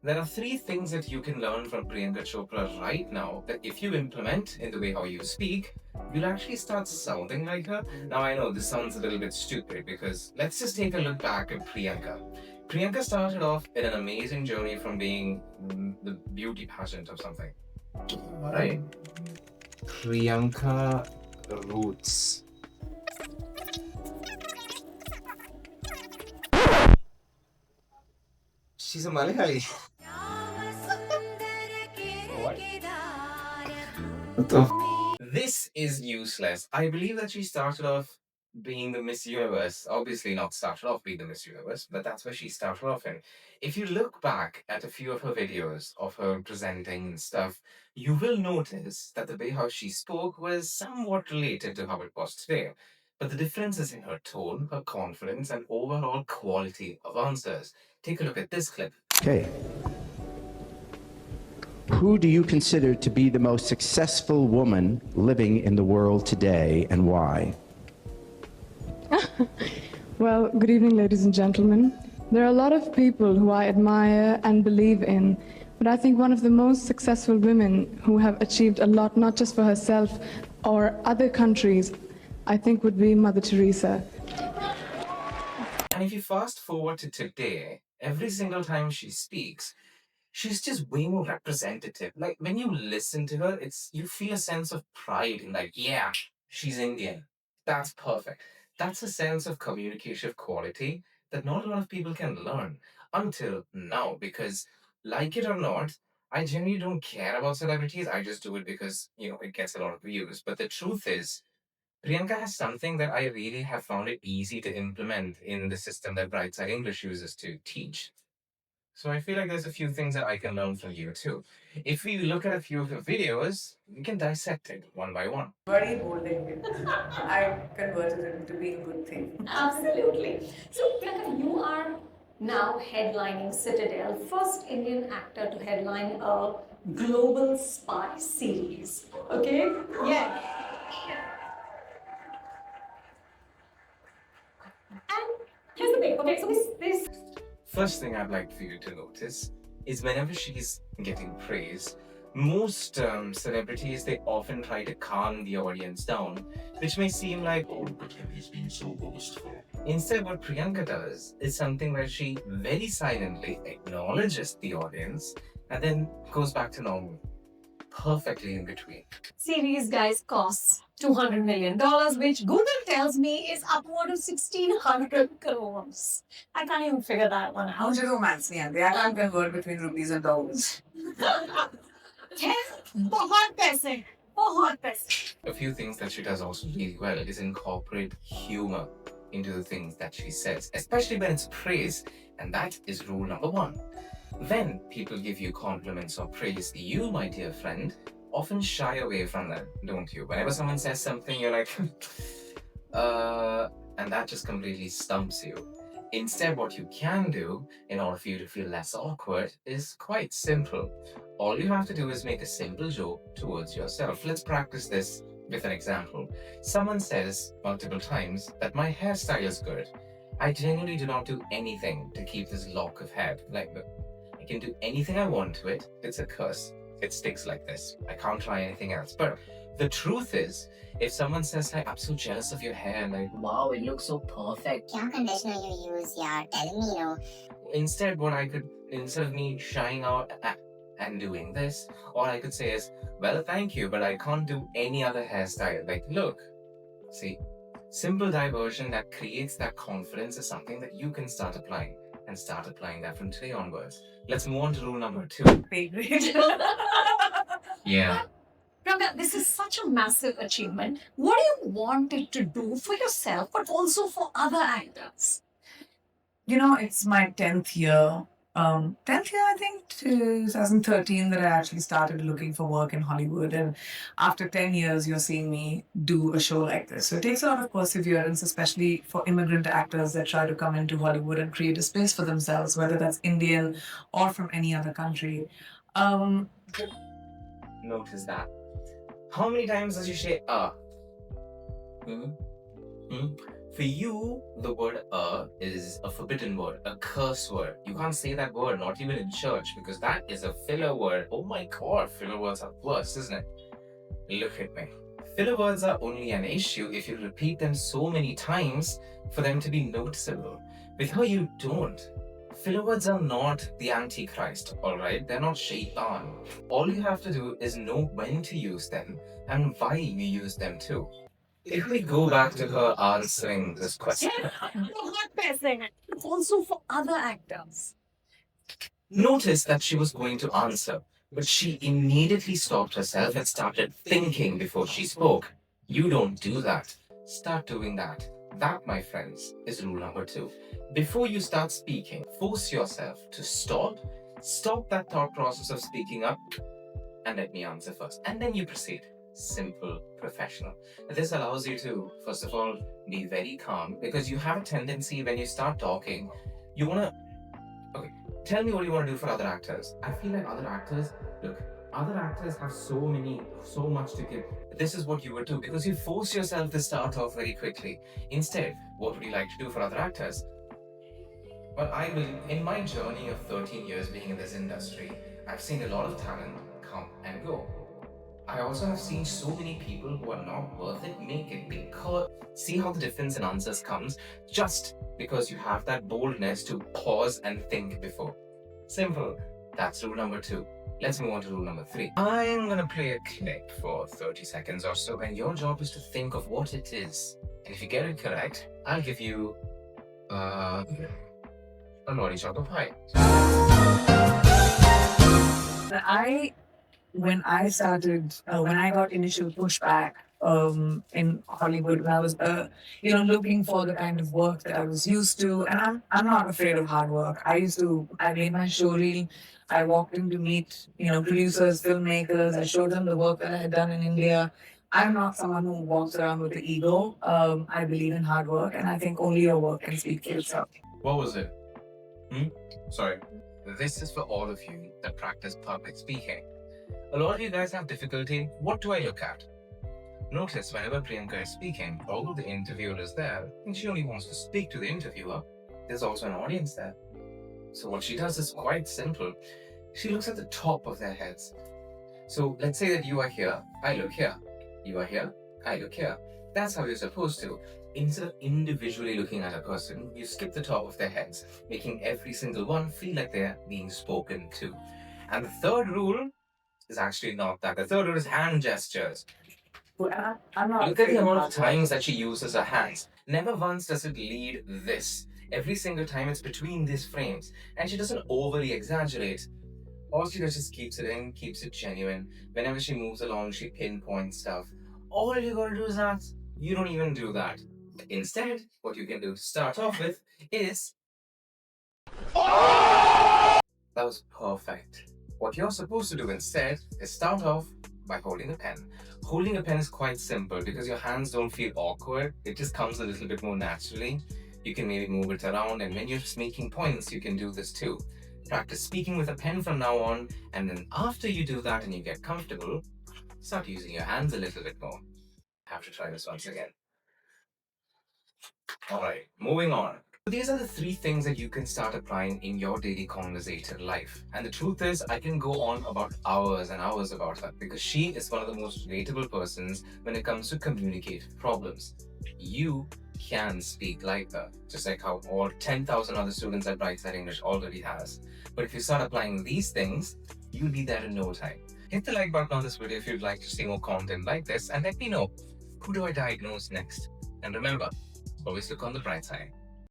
There are three things that you can learn from Priyanka Chopra right now that if you implement in the way how you speak, you'll actually start sounding like her. Now, I know this sounds a little bit stupid because let's just take a look back at Priyanka. Priyanka started off in an amazing journey from being the beauty pageant of something. Right? Priyanka Roots. She's a Malayali. What? What the This is useless. I believe that she started off being the Miss Universe. Obviously, not started off being the Miss Universe, but that's where she started off in. If you look back at a few of her videos of her presenting and stuff, you will notice that the way how she spoke was somewhat related to how it was today. But the difference is in her tone, her confidence, and overall quality of answers. Take a look at this clip. Okay. Who do you consider to be the most successful woman living in the world today and why? Well, good evening, ladies and gentlemen. There are a lot of people who I admire and believe in, but I think one of the most successful women who have achieved a lot, not just for herself or other countries, I think would be Mother Teresa. And if you fast forward to today, every single time she speaks, she's just way more representative. Like when you listen to her, it's you feel a sense of pride in like, yeah, she's Indian. That's perfect. That's a sense of communicative quality that not a lot of people can learn until now. Because like it or not, I generally don't care about celebrities. I just do it because it gets a lot of views. But the truth is, Priyanka has something that I really have found it easy to implement in the system that Brightside English uses to teach. So I feel like there's a few things that I can learn from you too. If we look at a few of your videos, we can dissect it one by one. Very bold Indian. I converted it into being a good thing. Absolutely. So, Priyanka, you are now headlining Citadel, first Indian actor to headline a global spy series. Okay? Yeah. And here's the thing. Okay, so this First thing I'd like for you to notice is whenever she's getting praise, most celebrities they often try to calm the audience down, which may seem like, oh, look at him, he's being so boastful. Instead, what Priyanka does is something where she very silently acknowledges the audience and then goes back to normal, perfectly in between. series, guys, costs $200 million, which Google tells me is upward of 1,600 crores. I can't even figure that one out. मुझे romance नहीं आती. I can't convert between rupees and dollars. बहुत पैसे, बहुत पैसे. A few things that she does also really well is incorporate humor into the things that she says, especially when it's praise, and that is rule number one. When people give you compliments or praise, you, my dear friend, often shy away from them, don't you? Whenever someone says something, you're like, and that just completely stumps you. Instead, what you can do in order for you to feel less awkward is quite simple. All you have to do is make a simple joke towards yourself. Let's practice this with an example. Someone says multiple times that my hairstyle is good. I genuinely do not do anything to keep this lock of hair. Like, I can do anything I want to it. It's a curse. It sticks like this. I can't try anything else. But the truth is, if someone says like, I'm so jealous of your hair, like, wow, it looks so perfect. क्या conditioner you use, yeah? Tell me, Instead, instead of me shying out and doing this, all I could say is, well, thank you, but I can't do any other hairstyle. Like, look, see, simple diversion that creates that confidence is something that you can start applying and start applying that from today onwards. Let's move on to rule number 2. Pay grade. Yeah. Priyanka, this is such a massive achievement. What do you want it to do for yourself, but also for other actors? It's my 10th year. 10th year, I think, 2013, that I actually started looking for work in Hollywood. And after 10 years, you're seeing me do a show like this. So it takes a lot of perseverance, especially for immigrant actors that try to come into Hollywood and create a space for themselves, whether that's Indian or from any other country. Notice that. How many times does she say, For you, the word is a forbidden word, a curse word. You can't say that word, not even in church, because that is a filler word. Oh my god, filler words are worse, isn't it? Look at me. Filler words are only an issue if you repeat them so many times for them to be noticeable. With her, you don't. Filler words are not the Antichrist, alright? They're not Shaitan. All you have to do is know when to use them and why you use them too. If we go back to her answering this question, Also for other actors. notice that she was going to answer, but she immediately stopped herself and started thinking before she spoke. You don't do that. Start doing that. That, my friends, is rule number 2. Before you start speaking, force yourself to stop that thought process of speaking up, and let me answer first. And then you proceed. Simple, professional. This allows you to, first of all, be very calm, because you have a tendency when you start talking, you want to. Okay, tell me what you want to do for other actors. I feel like other actors have so much to give. This is what you would do because you force yourself to start off very quickly. Instead, what would you like to do for other actors? Well, I will, in my journey of 13 years being in this industry, I've seen a lot of talent come and go. I also have seen so many people who are not worth it make it, because see how the difference in answers comes just because you have that boldness to pause and think before. Simple. That's rule number 2. Let's move on to rule number 3. I'm gonna play a clip for 30 seconds or so, and your job is to think of what it is. And if you get it correct, I'll give you a Lorry chocolate pie. When I started, when I got initial pushback in Hollywood, when I was, looking for the kind of work that I was used to, and I'm not afraid of hard work. I made my show reel. I walked in to meet, producers, filmmakers. I showed them the work that I had done in India. I'm not someone who walks around with the ego. I believe in hard work, and I think only your work can speak for itself. What was it? Sorry. This is for all of you that practice public speaking. A lot of you guys have difficulty. What do I look at? Notice whenever Priyanka is speaking, although the interviewer is there and she only wants to speak to the interviewer, there's also an audience there. So what she does is quite simple. She looks at the top of their heads. So let's say that you are here, I look here. You are here, I look here. That's how you're supposed to. Instead of individually looking at a person, you skip the top of their heads, making every single one feel like they're being spoken to. And the third rule is actually not that. The third rule is hand gestures. I'm not Look at the amount of times that she uses her hands. Never once does it lead this. Every single time it's between these frames. And she doesn't overly exaggerate. All she does is keeps it in, keeps it genuine. Whenever she moves along, she pinpoints stuff. All you gotta do is that. You don't even do that. Instead, what you can do to start off with is... That was perfect. What you're supposed to do instead is start off by holding a pen. Holding a pen is quite simple because your hands don't feel awkward. It just comes a little bit more naturally. You can maybe move it around, and when you're just making points, you can do this too. Practice speaking with a pen from now on, and then after you do that and you get comfortable, start using your hands a little bit more. I have to try this once again. Alright, moving on. So these are the 3 things that you can start applying in your daily conversative life. And the truth is, I can go on about hours and hours about her because she is one of the most relatable persons when it comes to communicative problems. You can speak like her, just like how all 10,000 other students at Brightside English already has. But if you start applying these things, you'll be there in no time. Hit the like button on this video if you'd like to see more content like this, and let me know, who do I diagnose next? And remember, always look on the bright side.